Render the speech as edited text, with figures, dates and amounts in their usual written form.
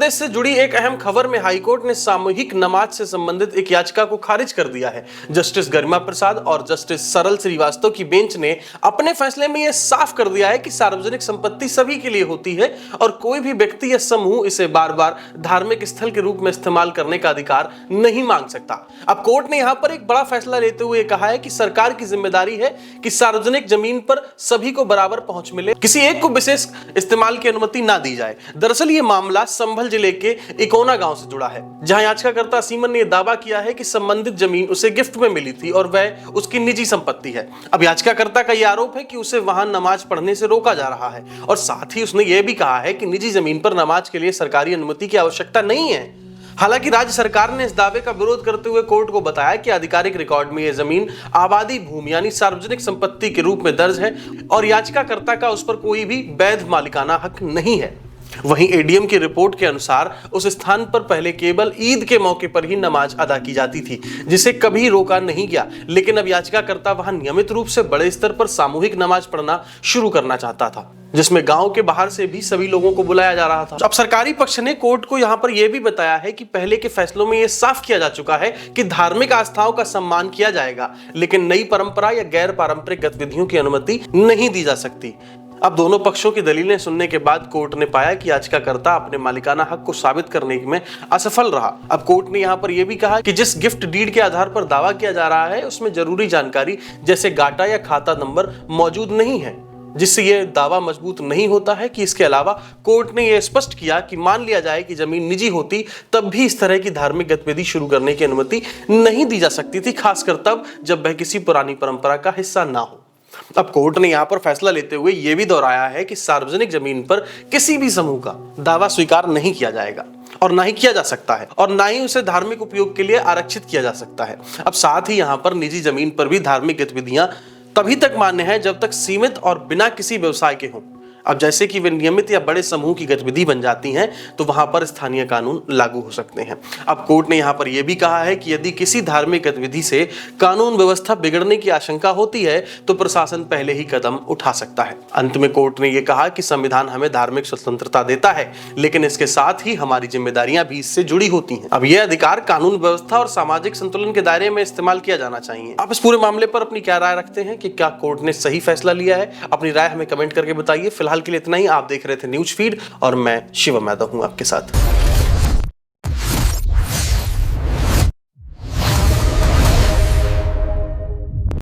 Business से जुड़ी एक अहम खबर में हाईकोर्ट ने सामूहिक नमाज से संबंधित एक याचिका को खारिज कर दिया है। जस्टिस गरिमा प्रसाद और जस्टिस सरल श्रीवास्तव की बेंच ने अपने फैसले में यह साफ कर दिया है कि सार्वजनिक संपत्ति सभी के लिए होती है और कोई भी व्यक्ति या समूह इसे बार बार धार्मिक स्थल के रूप में इस्तेमाल करने का अधिकार नहीं मांग सकता। अब कोर्ट ने यहां पर एक बड़ा फैसला लेते हुए कहा है कि सरकार की जिम्मेदारी है कि सार्वजनिक जमीन पर सभी को बराबर पहुंच मिले, किसी एक को विशेष इस्तेमाल की अनुमति ना दी जाए। दरअसल ये मामला संभल जिले के इकोना गांव से जुड़ा है, जहां याचिकाकर्ता सीमन ने दावा किया है कि संबंधित जमीन उसे गिफ्ट में मिली थी और वह उसकी निजी संपत्ति है। अब याचिकाकर्ता का यह आरोप है कि उसे वहां नमाज पढ़ने से रोका जा रहा है और साथ ही उसने यह भी कहा है कि निजी जमीन पर नमाज के लिए सरकारी अनुमति की आवश्यकता नहीं है। हालांकि राज्य सरकार ने इस दावे का विरोध करते हुए कोर्ट को बताया कि आधिकारिक रिकॉर्ड में यह जमीन आबादी भूमि यानी सार्वजनिक संपत्ति के रूप में दर्ज है और याचिकाकर्ता का उस पर कोई भी वैध मालिकाना हक नहीं है। वहीं एडीएम की रिपोर्ट के अनुसार उस स्थान पर पहले केवल ईद के मौके पर ही नमाज अदा की जाती थी, जिसे कभी रोका नहीं गया। लेकिन अब याचिकाकर्ता वहां नियमित रूप से बड़े स्तर पर सामूहिक नमाज पढ़ना शुरू करना चाहता था, जिसमें गांव के बाहर से भी सभी लोगों को बुलाया जा रहा था। अब सरकारी पक्ष ने कोर्ट को यहां पर यह भी बताया है कि पहले के फैसलों में यह साफ किया जा चुका है कि धार्मिक आस्थाओं का सम्मान किया जाएगा, लेकिन नई परंपरा या गैर पारंपरिक गतिविधियों की अनुमति नहीं दी जा सकती। अब दोनों पक्षों की दलीलें सुनने के बाद कोर्ट ने पाया कि याचिकाकर्ता अपने मालिकाना हक को साबित करने में असफल रहा। अब कोर्ट ने यहां पर यह भी कहा कि जिस गिफ्ट डीड के आधार पर दावा किया जा रहा है उसमें जरूरी जानकारी जैसे गाटा या खाता नंबर मौजूद नहीं है, जिससे यह दावा मजबूत नहीं होता है। कि इसके अलावा कोर्ट ने यह स्पष्ट किया कि मान लिया जाए कि जमीन निजी होती तब भी इस तरह की धार्मिक गतिविधि शुरू करने की अनुमति नहीं दी जा सकती थी, खासकर तब जब वह किसी पुरानी परंपरा का हिस्सा ना हो। अब कोर्ट ने यहां पर फैसला लेते हुए यह भी दोहराया है कि सार्वजनिक जमीन पर किसी भी समूह का दावा स्वीकार नहीं किया जाएगा और ना ही किया जा सकता है और ना ही उसे धार्मिक उपयोग के लिए आरक्षित किया जा सकता है। अब साथ ही यहां पर निजी जमीन पर भी धार्मिक गतिविधियां तभी तक मान्य है जब तक सीमित और बिना किसी व्यवसाय के हों। अब जैसे कि वे नियमित या बड़े समूह की गतिविधि बन जाती हैं तो वहां पर स्थानीय कानून लागू हो सकते हैं। अब कोर्ट ने यहां पर यह भी कहा है कि यदि किसी धार्मिक गतिविधि से कानून व्यवस्था बिगड़ने की आशंका होती है तो प्रशासन पहले ही कदम उठा सकता है। अंत में कोर्ट ने यह कहा कि संविधान हमें धार्मिक स्वतंत्रता देता है, लेकिन इसके साथ ही हमारी जिम्मेदारियां भी इससे जुड़ी होती हैं। अब यह अधिकार कानून व्यवस्था और सामाजिक संतुलन के दायरे में इस्तेमाल किया जाना चाहिए। आप इस पूरे मामले पर अपनी क्या राय रखते हैं कि क्या कोर्ट ने सही फैसला लिया है? अपनी राय हमें कमेंट करके बताइए। फिलहाल के लिए इतना ही। आप देख रहे थे न्यूज फीड और मैं शिवम यादव हूं आपके साथ।